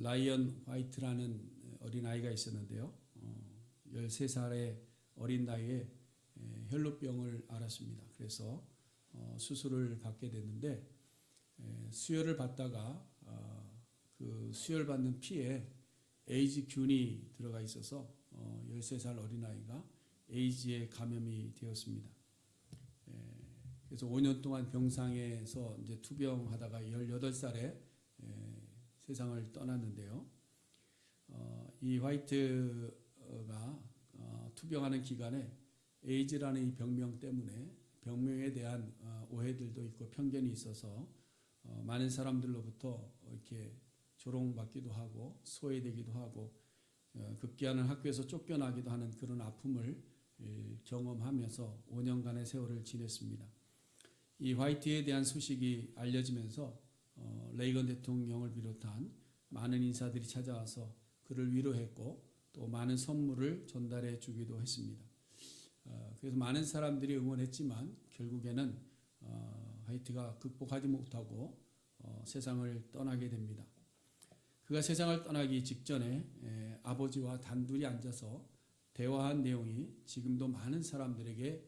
라이언 화이트라는 어린아이가 있었는데요. 13살의 어린 나이에 혈루병을 앓았습니다. 그래서 수술을 받게 됐는데 수혈을 받다가 그 수혈받는 피에 에이즈균이 들어가 있어서 13살 어린아이가 에이즈에 감염이 되었습니다. 그래서 5년 동안 병상에서 이제 투병하다가 18살에 세상을 떠났는데요. 이 화이트가 투병하는 기간에 에이즈라는 이 병명 때문에 병명에 대한 오해들도 있고 편견이 있어서 많은 사람들로부터 이렇게 조롱받기도 하고 소외되기도 하고 급기야는 학교에서 쫓겨나기도 하는 그런 아픔을 경험하면서 5년간의 세월을 지냈습니다. 이 화이트에 대한 소식이 알려지면서 레이건 대통령을 비롯한 많은 인사들이 찾아와서 그를 위로했고 또 많은 선물을 전달해 주기도 했습니다. 그래서 많은 사람들이 응원했지만 결국에는 화이트가 극복하지 못하고 세상을 떠나게 됩니다. 그가 세상을 떠나기 직전에 아버지와 단둘이 앉아서 대화한 내용이 지금도 많은 사람들에게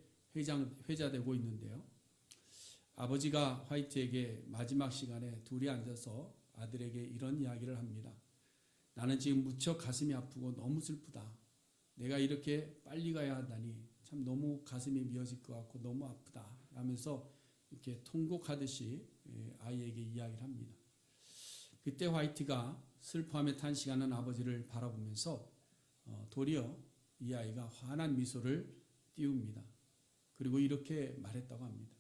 회자되고 있는데요. 아버지가 화이트에게 마지막 시간에 둘이 앉아서 아들에게 이런 이야기를 합니다. 나는 지금 무척 가슴이 아프고 너무 슬프다. 내가 이렇게 빨리 가야 한다니 참 너무 가슴이 미어질 것 같고 너무 아프다. 라면서 이렇게 통곡하듯이 아이에게 이야기를 합니다. 그때 화이트가 슬퍼하며 탄식하는 아버지를 바라보면서 도리어 이 아이가 환한 미소를 띄웁니다. 그리고 이렇게 말했다고 합니다.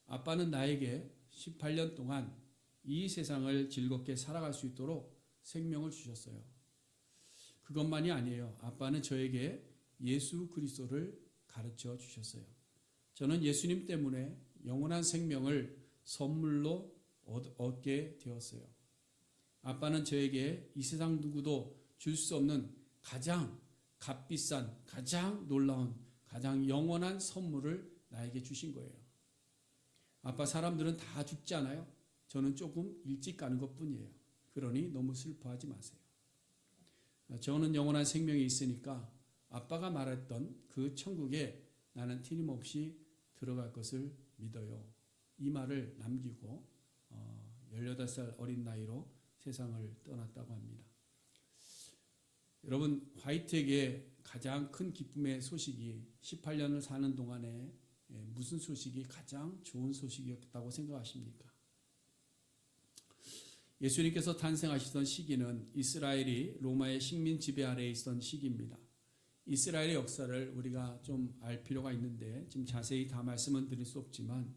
아빠는 나에게 18년 동안 이 세상을 즐겁게 살아갈 수 있도록 생명을 주셨어요. 그것만이 아니에요. 아빠는 저에게 예수 그리스도를 가르쳐 주셨어요. 저는 예수님 때문에 영원한 생명을 선물로 얻게 되었어요. 아빠는 저에게 이 세상 누구도 줄 수 없는 가장 값비싼, 가장 놀라운, 가장 영원한 선물을 나에게 주신 거예요. 아빠, 사람들은 다 죽지 않아요? 저는 조금 일찍 가는 것뿐이에요. 그러니 너무 슬퍼하지 마세요. 저는 영원한 생명이 있으니까 아빠가 말했던 그 천국에 나는 틀림없이 들어갈 것을 믿어요. 이 말을 남기고 18살 어린 나이로 세상을 떠났다고 합니다. 여러분, 화이트에게 가장 큰 기쁨의 소식이 18년을 사는 동안에 무슨 소식이 가장 좋은 소식이었다고 생각하십니까? 예수님께서 탄생하시던 시기는 이스라엘이 로마의 식민 지배 아래에 있던 시기입니다. 이스라엘의 역사를 우리가 좀 알 필요가 있는데 지금 자세히 다 말씀은 드릴 수 없지만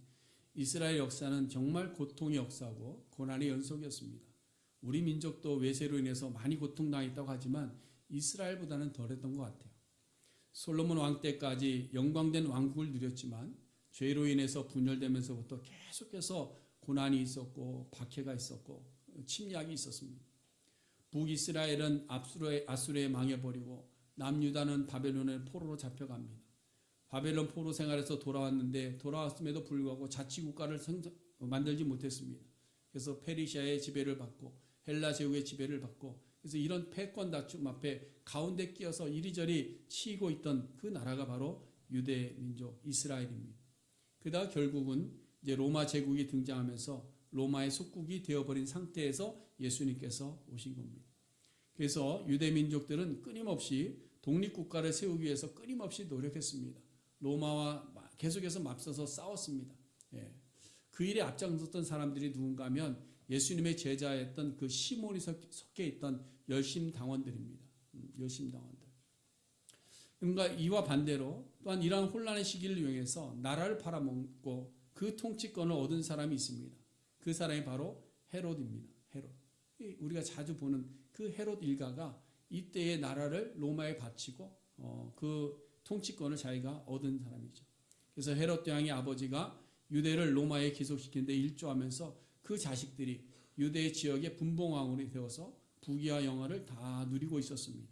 이스라엘 역사는 정말 고통의 역사고 고난의 연속이었습니다. 우리 민족도 외세로 인해서 많이 고통당했다고 하지만 이스라엘보다는 덜했던 것 같아요. 솔로몬 왕 때까지 영광된 왕국을 누렸지만 죄로 인해서 분열되면서부터 계속해서 고난이 있었고 박해가 있었고 침략이 있었습니다. 북이스라엘은 아수르에 망해버리고 남유다는 바벨론의 포로로 잡혀갑니다. 바벨론 포로 생활에서 돌아왔는데 돌아왔음에도 불구하고 자치국가를 만들지 못했습니다. 그래서 페르시아의 지배를 받고 헬라 제국의 지배를 받고 그래서 이런 패권 다툼 앞에 가운데 끼어서 이리저리 치이고 있던 그 나라가 바로 유대 민족 이스라엘입니다. 그러다가 결국은 이제 로마 제국이 등장하면서 로마의 속국이 되어버린 상태에서 예수님께서 오신 겁니다. 그래서 유대 민족들은 끊임없이 독립국가를 세우기 위해서 끊임없이 노력했습니다. 로마와 계속해서 맞서서 싸웠습니다. 그 일에 앞장섰던 사람들이 누군가 하면 예수님의 제자였던 그 시몬이 섞여 있던 열심당원들입니다. 열심당원들. 그러니까 이와 반대로 또한 이러한 혼란의 시기를 이용해서 나라를 팔아먹고 그 통치권을 얻은 사람이 있습니다. 그 사람이 바로 헤롯입니다. 헤롯. 우리가 자주 보는 그 헤롯 일가가 이때의 나라를 로마에 바치고 그 통치권을 자기가 얻은 사람이죠. 그래서 헤롯 대왕의 아버지가 유대를 로마에 기속시키는데 일조하면서 그 자식들이 유대 지역의 분봉왕으로 되어서 부귀와 영화를 다 누리고 있었습니다.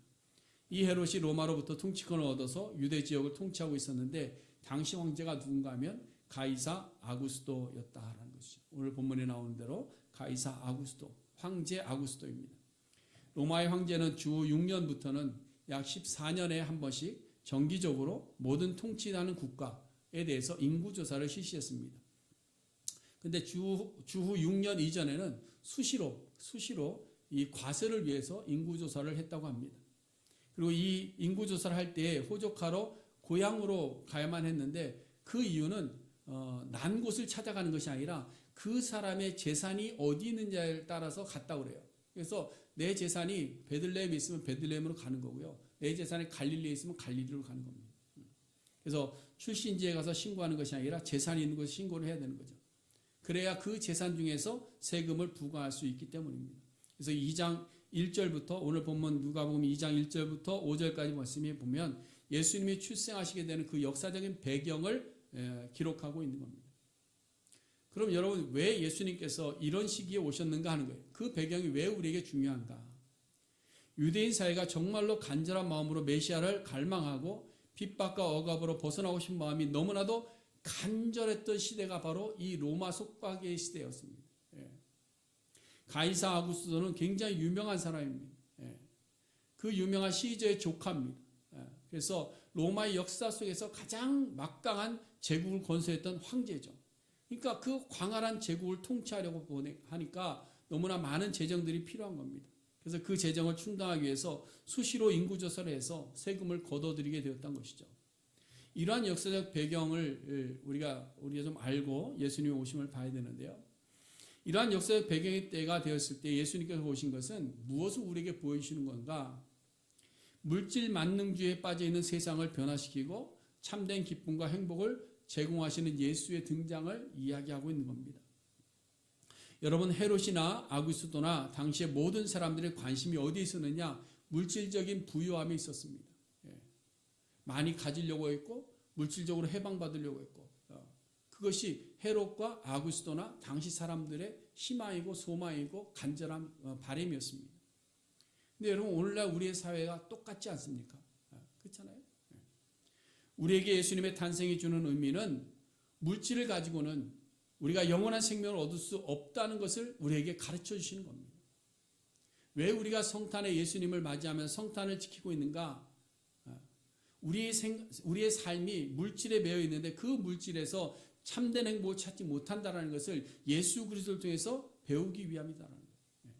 이 헤롯이 로마로부터 통치권을 얻어서 유대 지역을 통치하고 있었는데 당시 황제가 누군가 하면 가이사 아구스도였다라는 거죠. 아구스토. 오늘 본문에 나오는 대로 가이사 아구스토, 황제 아구스토입니다. 로마의 황제는 주 6년부터는 약 14년에 한 번씩 정기적으로 모든 통치하는 국가에 대해서 인구조사를 실시했습니다. 근데 주후 6년 이전에는 수시로 이 과세를 위해서 인구조사를 했다고 합니다. 그리고 이 인구조사를 할 때 호족하러 고향으로 가야만 했는데 그 이유는 난 곳을 찾아가는 것이 아니라 그 사람의 재산이 어디 있느냐에 따라서 갔다고 그래요. 그래서 내 재산이 베들레헴에 있으면 베들레헴으로 가는 거고요. 내 재산이 갈릴리에 있으면 갈릴리로 가는 겁니다. 그래서 출신지에 가서 신고하는 것이 아니라 재산이 있는 곳에 신고를 해야 되는 거죠. 그래야 그 재산 중에서 세금을 부과할 수 있기 때문입니다. 그래서 2장 1절부터 오늘 본문 누가복음 2장 1절부터 5절까지 말씀에 보면 예수님이 출생하시게 되는 그 역사적인 배경을 기록하고 있는 겁니다. 그럼 여러분 왜 예수님께서 이런 시기에 오셨는가 하는 거예요. 그 배경이 왜 우리에게 중요한가. 유대인 사회가 정말로 간절한 마음으로 메시아를 갈망하고 핍박과 억압으로 벗어나고 싶은 마음이 너무나도 간절했던 시대가 바로 이 로마 속박의 시대였습니다. 가이사 아구스토는 굉장히 유명한 사람입니다. 그 유명한 시저의 조카입니다. 그래서 로마의 역사 속에서 가장 막강한 제국을 건설했던 황제죠. 그러니까 그 광활한 제국을 통치하려고 하니까 너무나 많은 재정들이 필요한 겁니다. 그래서 그 재정을 충당하기 위해서 수시로 인구조사를 해서 세금을 걷어들이게 되었던 것이죠. 이러한 역사적 배경을 우리가 좀 알고 예수님의 오심을 봐야 되는데요. 이러한 역사적 배경의 때가 되었을 때 예수님께서 오신 것은 무엇을 우리에게 보여주시는 건가? 물질 만능주의에 빠져있는 세상을 변화시키고 참된 기쁨과 행복을 제공하시는 예수의 등장을 이야기하고 있는 겁니다. 여러분 헤롯이나 아구스토나 당시의 모든 사람들의 관심이 어디에 있었느냐? 물질적인 부유함에 있었습니다. 많이 가지려고 했고 물질적으로 해방받으려고 했고 그것이 헤롯과 아구스토나 당시 사람들의 희망이고 소망이고 간절한 바람이었습니다. 근데 여러분 오늘날 우리의 사회가 똑같지 않습니까? 그렇잖아요. 우리에게 예수님의 탄생이 주는 의미는 물질을 가지고는 우리가 영원한 생명을 얻을 수 없다는 것을 우리에게 가르쳐 주시는 겁니다. 왜 우리가 성탄에 예수님을 맞이하면 성탄을 지키고 있는가? 우리의 삶이 물질에 매여 있는데 그 물질에서 참된 행복을 찾지 못한다는 것을 예수 그리스도를 통해서 배우기 위함이다라는 거예요.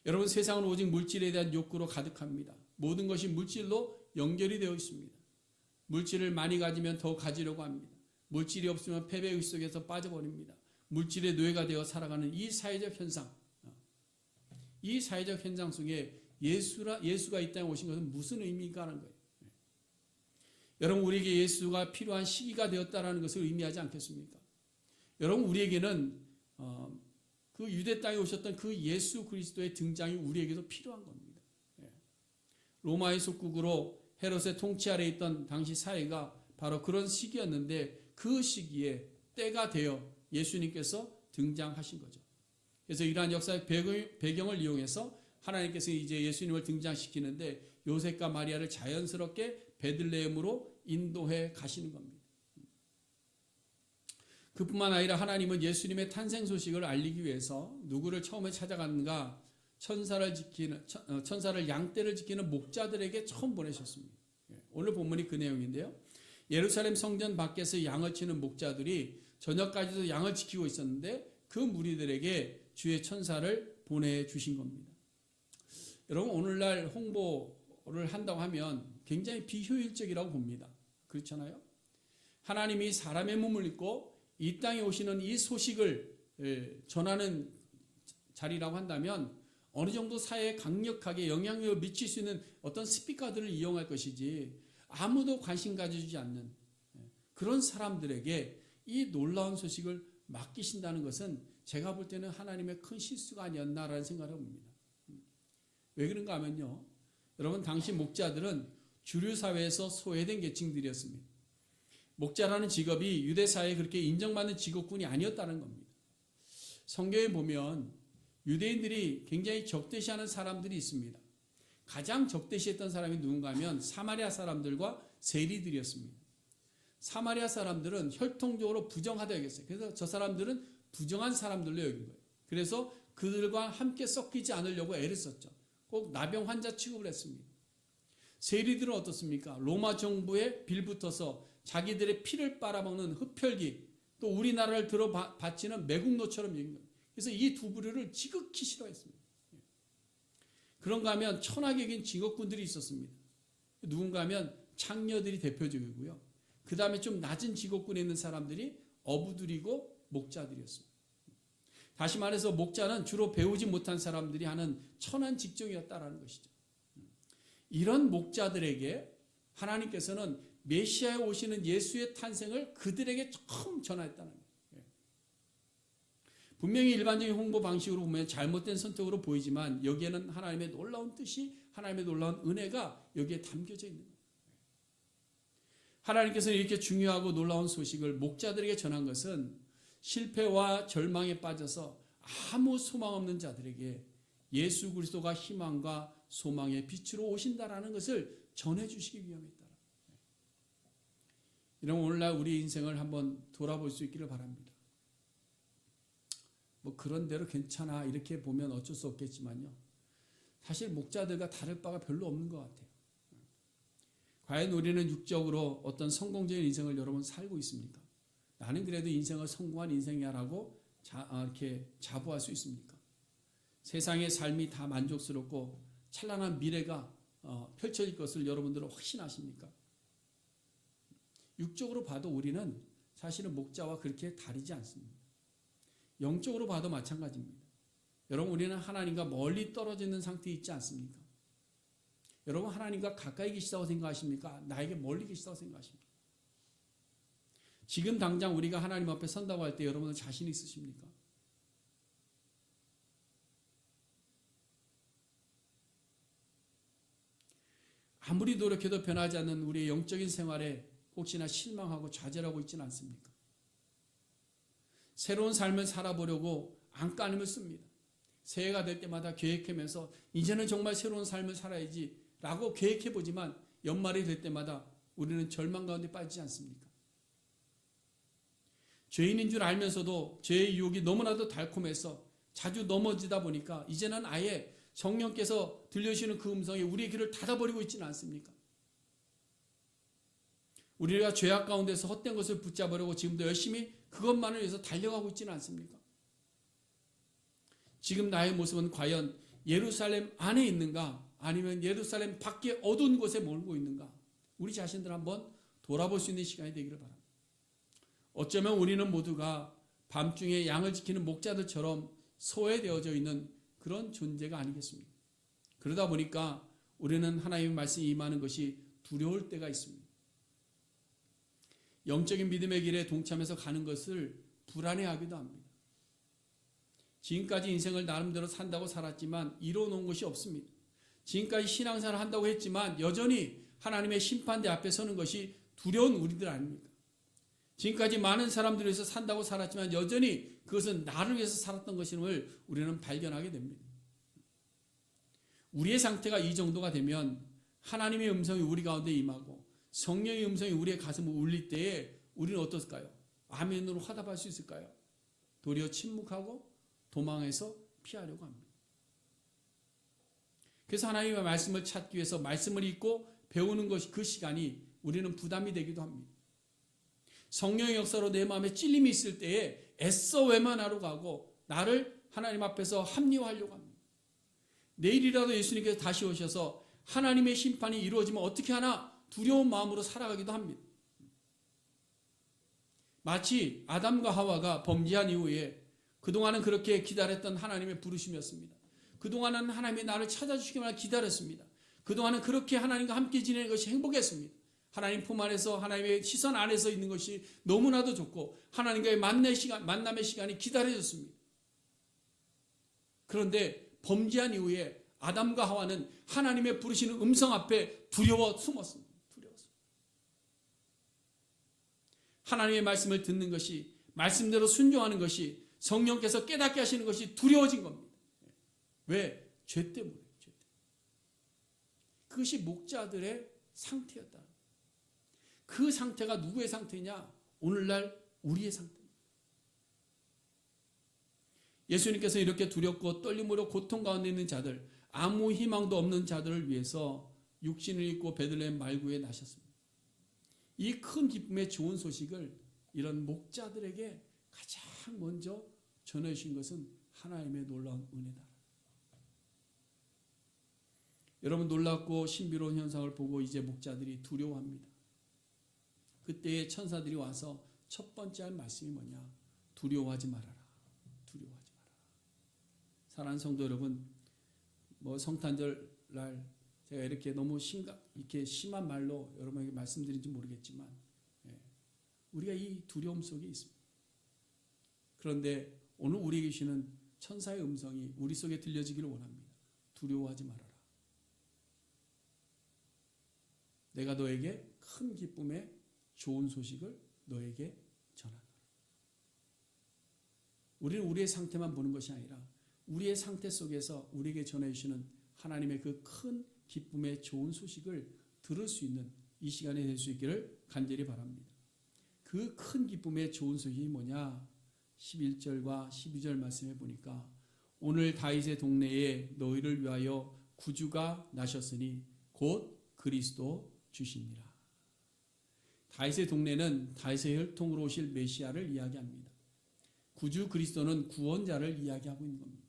여러분 세상은 오직 물질에 대한 욕구로 가득합니다. 모든 것이 물질로 연결이 되어 있습니다. 물질을 많이 가지면 더 가지려고 합니다. 물질이 없으면 패배의 속에서 빠져버립니다. 물질의 노예가 되어 살아가는 이 사회적 현상, 이 사회적 현상 속에 예수가 이 땅에 오신 것은 무슨 의미인가 하는 거예요. 여러분 우리에게 예수가 필요한 시기가 되었다는 것을 의미하지 않겠습니까? 여러분 우리에게는 그 유대 땅에 오셨던 그 예수 그리스도의 등장이 우리에게도 필요한 겁니다. 로마의 속국으로 헤롯의 통치 아래 있던 당시 사회가 바로 그런 시기였는데 그 시기에 때가 되어 예수님께서 등장하신 거죠. 그래서 이러한 역사의 배경을 이용해서 하나님께서 이제 예수님을 등장시키는데 요셉과 마리아를 자연스럽게 베들레헴으로 인도해 가시는 겁니다. 그뿐만 아니라 하나님은 예수님의 탄생 소식을 알리기 위해서 누구를 처음에 찾아갔는가? 천사를 양떼를 지키는 목자들에게 처음 보내셨습니다. 오늘 본문이 그 내용인데요. 예루살렘 성전 밖에서 양을 치는 목자들이 저녁까지도 양을 지키고 있었는데 그 무리들에게 주의 천사를 보내주신 겁니다. 여러분 오늘날 홍보를 한다고 하면 굉장히 비효율적이라고 봅니다. 그렇잖아요. 하나님이 사람의 몸을 입고 이 땅에 오시는 이 소식을 전하는 자리라고 한다면 어느 정도 사회에 강력하게 영향력을 미칠 수 있는 어떤 스피커들을 이용할 것이지 아무도 관심 가져주지 않는 그런 사람들에게 이 놀라운 소식을 맡기신다는 것은 제가 볼 때는 하나님의 큰 실수가 아니었나라는 생각을 해봅니다. 왜 그런가 하면요. 여러분 당시 목자들은 주류 사회에서 소외된 계층들이었습니다. 목자라는 직업이 유대 사회에 그렇게 인정받는 직업군이 아니었다는 겁니다. 성경에 보면 유대인들이 굉장히 적대시하는 사람들이 있습니다. 가장 적대시했던 사람이 누군가 하면 사마리아 사람들과 세리들이었습니다. 사마리아 사람들은 혈통적으로 부정하다 여겼어요. 그래서 저 사람들은 부정한 사람들로 여긴 거예요. 그래서 그들과 함께 섞이지 않으려고 애를 썼죠. 꼭 나병 환자 취급을 했습니다. 세리들은 어떻습니까? 로마 정부에 빌붙어서 자기들의 피를 빨아먹는 흡혈귀, 또 우리나라를 들어바치는 매국노처럼 여긴 거예요. 그래서 이 두 부류를 지극히 싫어했습니다. 그런가 하면 천하게 여긴 직업군들이 있었습니다. 누군가 하면 창녀들이 대표적이고요. 그 다음에 좀 낮은 직업군에 있는 사람들이 어부들이고 목자들이었습니다. 다시 말해서 목자는 주로 배우지 못한 사람들이 하는 천한 직종이었다라는 것이죠. 이런 목자들에게 하나님께서는 메시아에 오시는 예수의 탄생을 그들에게 처음 전하였다는 거예요. 분명히 일반적인 홍보 방식으로 보면 잘못된 선택으로 보이지만 여기에는 하나님의 놀라운 뜻이, 하나님의 놀라운 은혜가 여기에 담겨져 있는 거예요. 하나님께서는 이렇게 중요하고 놀라운 소식을 목자들에게 전한 것은 실패와 절망에 빠져서 아무 소망 없는 자들에게 예수 그리스도가 희망과 소망의 빛으로 오신다라는 것을 전해주시기 위함이다. 이런 오늘날 우리 인생을 한번 돌아볼 수 있기를 바랍니다. 뭐 그런 대로 괜찮아 이렇게 보면 어쩔 수 없겠지만요. 사실 목자들과 다를 바가 별로 없는 것 같아요. 과연 우리는 육적으로 어떤 성공적인 인생을 여러분 살고 있습니까? 나는 그래도 인생을 성공한 인생이야라고 이렇게 자부할 수 있습니까? 세상의 삶이 다 만족스럽고 찬란한 미래가 펼쳐질 것을 여러분들은 확신하십니까? 육적으로 봐도 우리는 사실은 목자와 그렇게 다르지 않습니다. 영적으로 봐도 마찬가지입니다. 여러분 우리는 하나님과 멀리 떨어져 있는 상태에 있지 않습니까? 여러분 하나님과 가까이 계시다고 생각하십니까? 나에게 멀리 계시다고 생각하십니까? 지금 당장 우리가 하나님 앞에 선다고 할 때 여러분은 자신 있으십니까? 아무리 노력해도 변하지 않는 우리의 영적인 생활에 혹시나 실망하고 좌절하고 있지는 않습니까? 새로운 삶을 살아보려고 안간힘을 씁니다. 새해가 될 때마다 계획하면서 이제는 정말 새로운 삶을 살아야지 라고 계획해보지만 연말이 될 때마다 우리는 절망 가운데 빠지지 않습니까? 죄인인 줄 알면서도 죄의 유혹이 너무나도 달콤해서 자주 넘어지다 보니까 이제는 아예 성령께서 들려주시는 그 음성에 우리의 귀를 닫아버리고 있지는 않습니까? 우리가 죄악 가운데서 헛된 것을 붙잡으려고 지금도 열심히 그것만을 위해서 달려가고 있지는 않습니까? 지금 나의 모습은 과연 예루살렘 안에 있는가 아니면 예루살렘 밖에 어두운 곳에 몰고 있는가? 우리 자신들 한번 돌아볼 수 있는 시간이 되기를 바랍니다. 어쩌면 우리는 모두가 밤중에 양을 지키는 목자들처럼 소외되어져 있는 그런 존재가 아니겠습니까? 그러다 보니까 우리는 하나님의 말씀이 임하는 것이 두려울 때가 있습니다. 영적인 믿음의 길에 동참해서 가는 것을 불안해하기도 합니다. 지금까지 인생을 나름대로 산다고 살았지만 이뤄놓은 것이 없습니다. 지금까지 신앙생활을 한다고 했지만 여전히 하나님의 심판대 앞에 서는 것이 두려운 우리들 아닙니까? 지금까지 많은 사람들을 위해서 산다고 살았지만 여전히 그것은 나를 위해서 살았던 것임을 우리는 발견하게 됩니다. 우리의 상태가 이 정도가 되면 하나님의 음성이 우리 가운데 임하고 성령의 음성이 우리의 가슴을 울릴 때에 우리는 어떨까요? 아멘으로 화답할 수 있을까요? 도리어 침묵하고 도망해서 피하려고 합니다. 그래서 하나님의 말씀을 찾기 위해서 말씀을 읽고 배우는 것이 그 시간이 우리는 부담이 되기도 합니다. 성령의 역사로 내 마음에 찔림이 있을 때에 애써 외면하러 가고 나를 하나님 앞에서 합리화하려고 합니다. 내일이라도 예수님께서 다시 오셔서 하나님의 심판이 이루어지면 어떻게 하나 두려운 마음으로 살아가기도 합니다. 마치 아담과 하와가 범죄한 이후에 그동안은 그렇게 기다렸던 하나님의 부르심이었습니다. 그동안은 하나님이 나를 찾아주시기만 기다렸습니다. 그동안은 그렇게 하나님과 함께 지내는 것이 행복했습니다. 하나님 품 안에서 하나님의 시선 안에서 있는 것이 너무나도 좋고 하나님과의 만남의 시간이 기다려졌습니다. 그런데 범죄한 이후에 아담과 하와는 하나님의 부르시는 음성 앞에 두려워 숨었습니다. 두려워서. 하나님의 말씀을 듣는 것이, 말씀대로 순종하는 것이, 성령께서 깨닫게 하시는 것이 두려워진 겁니다. 왜? 죄 때문에. 죄 때문에. 그것이 목자들의 상태였다. 그 상태가 누구의 상태냐? 오늘날 우리의 상태입니다. 예수님께서 이렇게 두렵고 떨림으로 고통 가운데 있는 자들, 아무 희망도 없는 자들을 위해서 육신을 입고 베들레헴 말구에 나셨습니다. 이 큰 기쁨의 좋은 소식을 이런 목자들에게 가장 먼저 전해 주신 것은 하나님의 놀라운 은혜다. 여러분, 놀랍고 신비로운 현상을 보고 이제 목자들이 두려워합니다. 그때에 천사들이 와서 첫 번째 할 말씀이 뭐냐? 두려워하지 말아라. 두려워하지 말아라. 사랑하는 성도 여러분, 성탄절 날 제가 이렇게 너무 이렇게 심한 말로 여러분에게 말씀드린지 모르겠지만, 우리가 이 두려움 속에 있습니다. 그런데 오늘 우리에게 주시는 천사의 음성이 우리 속에 들려지기를 원합니다. 두려워하지 말아라. 내가 너에게 큰 기쁨의 좋은 소식을 너에게 전하노라. 우리는 우리의 상태만 보는 것이 아니라 우리의 상태 속에서 우리에게 전해주시는 하나님의 그 큰 기쁨의 좋은 소식을 들을 수 있는 이 시간이 될 수 있기를 간절히 바랍니다. 그 큰 기쁨의 좋은 소식이 뭐냐? 11절과 12절 말씀해 보니까 오늘 다윗의 동네에 너희를 위하여 구주가 나셨으니 곧 그리스도 주시니라. 다윗의 동네는 다윗의 혈통으로 오실 메시아를 이야기합니다. 구주 그리스도는 구원자를 이야기하고 있는 겁니다.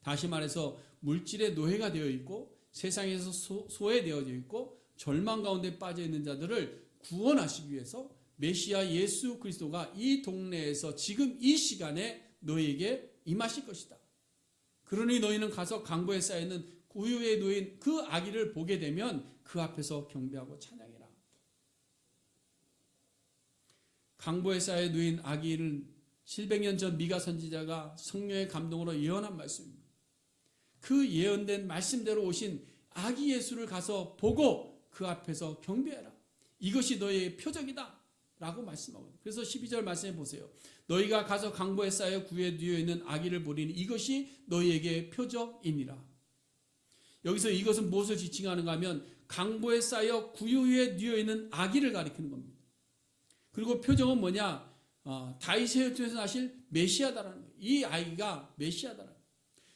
다시 말해서 물질의 노예가 되어 있고 세상에서 소외되어져 있고 절망 가운데 빠져 있는 자들을 구원하시기 위해서 메시아 예수 그리스도가 이 동네에서 지금 이 시간에 너희에게 임하실 것이다. 그러니 너희는 가서 강보에 쌓여있는 구유에 놓인 그 아기를 보게 되면 그 앞에서 경배하고 찬양해라. 강보에 쌓여 놓인 아기는 700년 전 미가 선지자가 성령의 감동으로 예언한 말씀입니다. 그 예언된 말씀대로 오신 아기 예수를 가서 보고 그 앞에서 경배해라. 이것이 너희의 표적이다 라고 말씀하거든요. 그래서 12절 말씀해 보세요. 너희가 가서 강보에 쌓여 구유에 누워 있는 아기를 보리니 이것이 너희에게 표적이니라. 여기서 이것은 무엇을 지칭하는가 하면 강보에 쌓여 구유 위에 누워 있는 아기를 가리키는 겁니다. 그리고 표적은 뭐냐? 다윗의 혈통에서 나실 메시아다라는 거예요. 이 아이가 메시아다라는 거예요.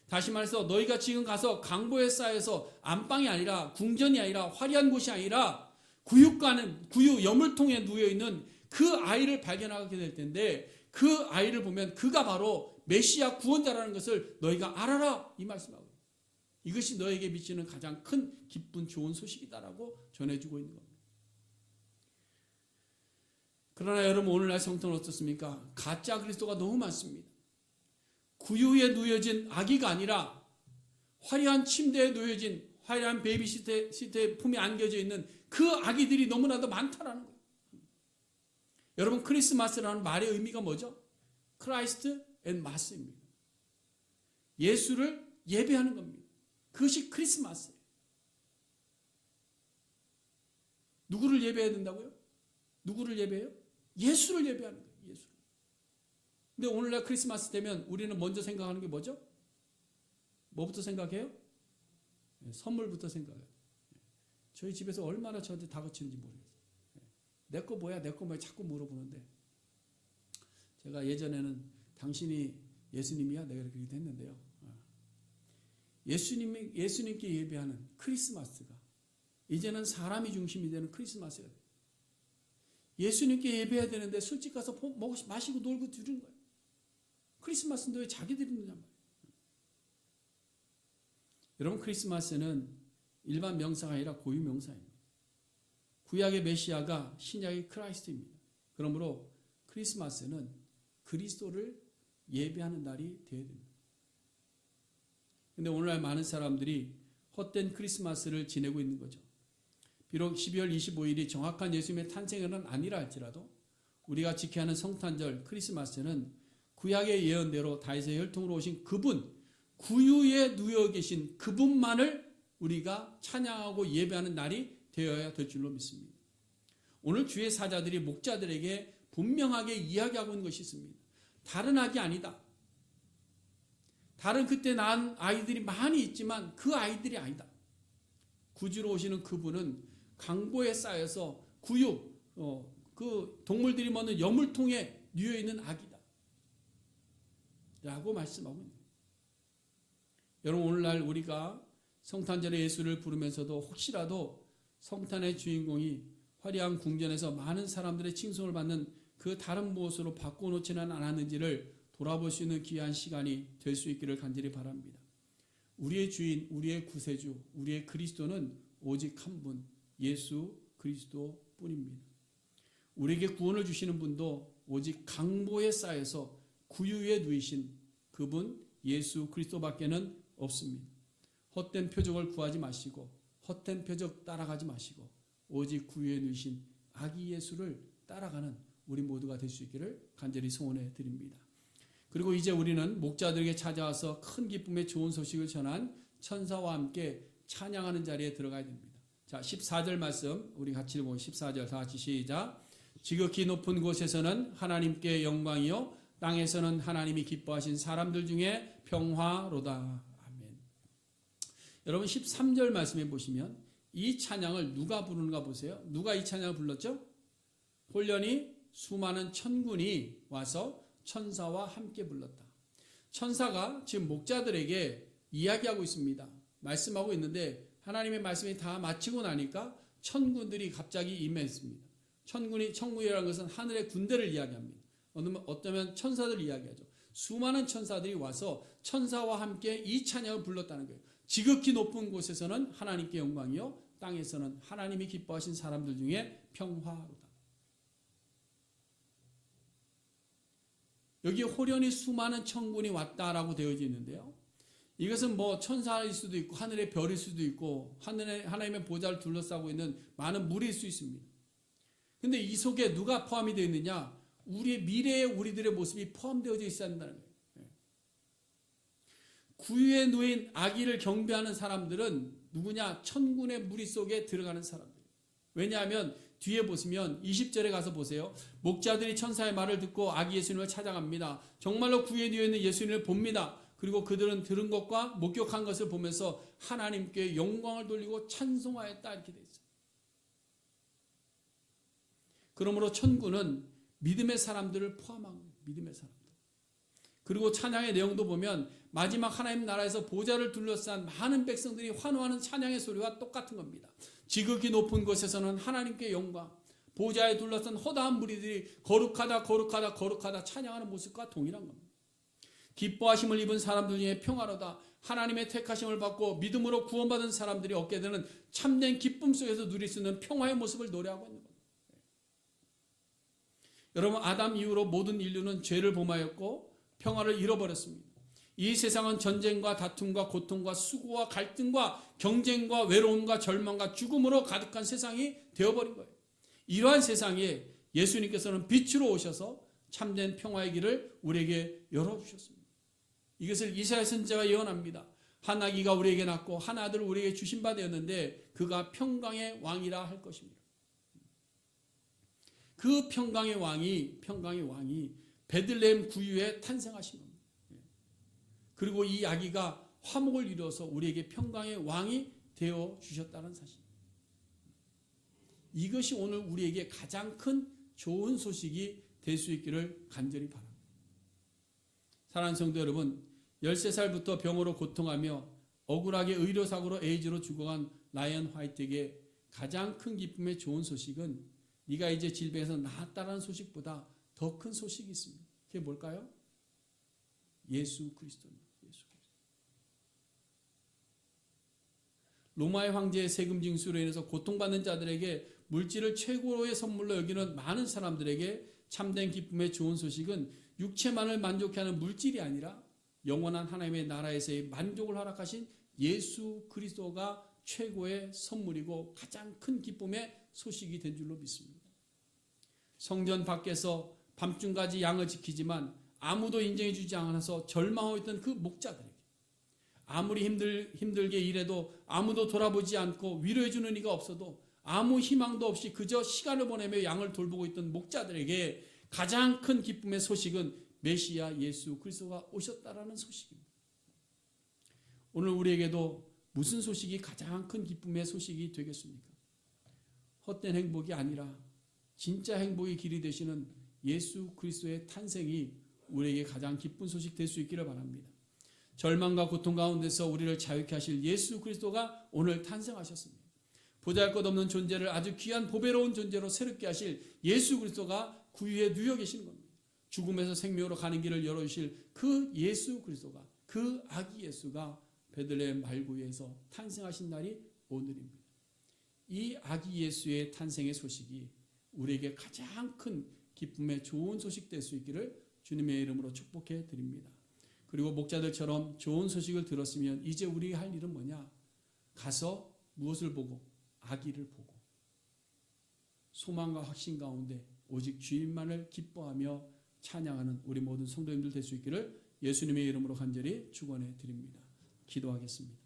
다시 말해서 너희가 지금 가서 강보에 쌓여서 안방이 아니라 궁전이 아니라 화려한 곳이 아니라 구유 여물통에 누워있는 그 아이를 발견하게 될 텐데 그 아이를 보면 그가 바로 메시아 구원자라는 것을 너희가 알아라 이 말씀하고 이것이 너에게 미치는 가장 큰 기쁜 좋은 소식이다라고 전해주고 있는 겁니다. 그러나 여러분 오늘날 성도는 어떻습니까? 가짜 그리스도가 너무 많습니다. 구유에 누워진 아기가 아니라 화려한 침대에 누워진 화려한 베이비시트에 품에 안겨져 있는 그 아기들이 너무나도 많다라는 거예요. 여러분 크리스마스라는 말의 의미가 뭐죠? 크라이스트 앤 마스입니다. 예수를 예배하는 겁니다. 그것이 크리스마스예요. 누구를 예배해야 된다고요? 누구를 예배해요? 예수를 예배하는 거예요. 예수를. 근데 오늘날 크리스마스 되면 우리는 먼저 생각하는 게 뭐죠? 뭐부터 생각해요? 선물부터 생각해요. 저희 집에서 얼마나 저한테 다그치는지 모르겠어요. 내 거 뭐야? 내 거 뭐야? 자꾸 물어보는데 제가 예전에는 당신이 예수님이야? 내가 이렇게 했는데요. 예수님께 예배하는 크리스마스가 이제는 사람이 중심이 되는 크리스마스가 돼요. 예수님께 예배해야 되는데 술집 가서 마시고 놀고 들은 거예요. 크리스마스인데 왜 자기들이 있느냐 말이에요. 여러분 크리스마스는 일반 명사가 아니라 고유 명사입니다. 구약의 메시아가 신약의 크라이스트입니다. 그러므로 크리스마스는 그리스도를 예배하는 날이 되어야 됩니다. 그런데 오늘날 많은 사람들이 헛된 크리스마스를 지내고 있는 거죠. 비록 12월 25일이 정확한 예수님의 탄생일은 아니라 할지라도 우리가 지켜야 하는 성탄절 크리스마스는 구약의 예언대로 다윗의 혈통으로 오신 그분, 구유에 누워 계신 그분만을 우리가 찬양하고 예배하는 날이 되어야 될 줄로 믿습니다. 오늘 주의 사자들이 목자들에게 분명하게 이야기하고 있는 것이 있습니다. 다른 아기 아니다. 다른 그때 낳은 아이들이 많이 있지만 그 아이들이 아니다. 구주로 오시는 그분은 강보에 쌓여서 구유, 그 동물들이 먹는 여물통에 누워있는 아기다. 라고 말씀하고 있는 거예요. 여러분, 오늘날 우리가 성탄절에 예수를 부르면서도 혹시라도 성탄의 주인공이 화려한 궁전에서 많은 사람들의 칭송을 받는 그 다른 무엇으로 바꿔놓지는 않았는지를 돌아볼 수 있는 귀한 시간이 될 수 있기를 간절히 바랍니다. 우리의 주인, 우리의 구세주, 우리의 그리스도는 오직 한 분, 예수 그리스도 뿐입니다. 우리에게 구원을 주시는 분도 오직 강보에 쌓여서 구유에 누이신 그분 예수 그리스도밖에는 없습니다. 헛된 표적을 구하지 마시고 헛된 표적 따라가지 마시고 오직 구유에 누이신 아기 예수를 따라가는 우리 모두가 될 수 있기를 간절히 소원해 드립니다. 그리고 이제 우리는 목자들에게 찾아와서 큰 기쁨의 좋은 소식을 전한 천사와 함께 찬양하는 자리에 들어가야 됩니다. 자, 14절 말씀 우리 같이 읽어보면 14절 다 같이 시작. 지극히 높은 곳에서는 하나님께 영광이요 땅에서는 하나님이 기뻐하신 사람들 중에 평화로다. 아멘. 여러분 13절 말씀해 보시면 이 찬양을 누가 부르는가 보세요. 누가 이 찬양을 불렀죠? 홀련히 수많은 천군이 와서 천사와 함께 불렀다. 천사가 지금 목자들에게 이야기하고 있습니다. 말씀하고 있는데 하나님의 말씀이 다 마치고 나니까 천군들이 갑자기 임했습니다. 천군이라는 것은 하늘의 군대를 이야기합니다. 어쩌면 천사들을 이야기하죠. 수많은 천사들이 와서 천사와 함께 이 찬양을 불렀다는 거예요. 지극히 높은 곳에서는 하나님께 영광이요 땅에서는 하나님이 기뻐하신 사람들 중에 평화로다. 여기 홀연히 수많은 천군이 왔다라고 되어져 있는데요. 이것은 뭐 천사일 수도 있고 하늘의 별일 수도 있고 하나님의 보좌를 둘러싸고 있는 많은 무리일 수 있습니다. 근데 이 속에 누가 포함이 되어 있느냐? 우리의 미래의 우리들의 모습이 포함되어져 있어야 한다는 거예요. 구유에 누인 아기를 경배하는 사람들은 누구냐? 천군의 무리 속에 들어가는 사람들. 왜냐하면 뒤에 보시면 20절에 가서 보세요. 목자들이 천사의 말을 듣고 아기 예수님을 찾아갑니다. 정말로 구유에 누워 있는 예수님을 봅니다. 그리고 그들은 들은 것과 목격한 것을 보면서 하나님께 영광을 돌리고 찬송하였다 이렇게 되어 있어요. 그러므로 천군은 믿음의 사람들을 포함한 거예요. 믿음의 사람들. 그리고 찬양의 내용도 보면 마지막 하나님 나라에서 보좌를 둘러싼 많은 백성들이 환호하는 찬양의 소리와 똑같은 겁니다. 지극히 높은 곳에서는 하나님께 영광, 보좌에 둘러싼 허다한 무리들이 거룩하다 거룩하다 거룩하다 찬양하는 모습과 동일한 겁니다. 기뻐하심을 입은 사람들 중에 평화로다. 하나님의 택하심을 받고 믿음으로 구원받은 사람들이 얻게 되는 참된 기쁨 속에서 누릴 수 있는 평화의 모습을 노래하고 있는 겁니다. 여러분, 아담 이후로 모든 인류는 죄를 범하였고 평화를 잃어버렸습니다. 이 세상은 전쟁과 다툼과 고통과 수고와 갈등과 경쟁과 외로움과 절망과 죽음으로 가득한 세상이 되어버린 거예요. 이러한 세상에 예수님께서는 빛으로 오셔서 참된 평화의 길을 우리에게 열어주셨습니다. 이것을 이사야 선지자가 예언합니다. 한 아기가 우리에게 낳고 한 아들을 우리에게 주신 바 되었는데 그가 평강의 왕이라 할 것입니다. 그 평강의 왕이 베들레헴 구유에 탄생하신 겁니다. 그리고 이 아기가 화목을 이루어서 우리에게 평강의 왕이 되어 주셨다는 사실. 이것이 오늘 우리에게 가장 큰 좋은 소식이 될 수 있기를 간절히 바랍니다. 사랑하는 성도 여러분, 13살부터 병으로 고통하며 억울하게 의료사고로 에이즈로 죽어간 라이언 화이트에게 가장 큰 기쁨의 좋은 소식은 네가 이제 질병에서 나았다는 소식보다 더 큰 소식이 있습니다. 그게 뭘까요? 예수 그리스도입니다. 예수 그리스도. 로마의 황제의 세금 징수로 인해서 고통받는 자들에게 물질을 최고의 선물로 여기는 많은 사람들에게 참된 기쁨의 좋은 소식은 육체만을 만족해 하는 물질이 아니라 영원한 하나님의 나라에서의 만족을 허락하신 예수 그리스도가 최고의 선물이고 가장 큰 기쁨의 소식이 된 줄로 믿습니다. 성전 밖에서 밤중까지 양을 지키지만 아무도 인정해 주지 않아서 절망하고 있던 그 목자들에게 아무리 힘들게 일해도 아무도 돌아보지 않고 위로해 주는 이가 없어도 아무 희망도 없이 그저 시간을 보내며 양을 돌보고 있던 목자들에게 가장 큰 기쁨의 소식은 메시아 예수 그리스도가 오셨다라는 소식입니다. 오늘 우리에게도 무슨 소식이 가장 큰 기쁨의 소식이 되겠습니까? 헛된 행복이 아니라 진짜 행복의 길이 되시는 예수 그리스도의 탄생이 우리에게 가장 기쁜 소식 될 수 있기를 바랍니다. 절망과 고통 가운데서 우리를 자유케 하실 예수 그리스도가 오늘 탄생하셨습니다. 보잘것없는 존재를 아주 귀한 보배로운 존재로 새롭게 하실 예수 그리스도가 구유에 누워 계시는 겁니다. 죽음에서 생명으로 가는 길을 열어주실 그 예수 그리스도가, 그 아기 예수가 베들레헴 말구에서 탄생하신 날이 오늘입니다. 이 아기 예수의 탄생의 소식이 우리에게 가장 큰 기쁨의 좋은 소식 될 수 있기를 주님의 이름으로 축복해 드립니다. 그리고 목자들처럼 좋은 소식을 들었으면 이제 우리가 할 일은 뭐냐? 가서 무엇을 보고? 아기를 보고 소망과 확신 가운데 오직 주님만을 기뻐하며 찬양하는 우리 모든 성도님들 될 수 있기를 예수님의 이름으로 간절히 축원해 드립니다. 기도하겠습니다.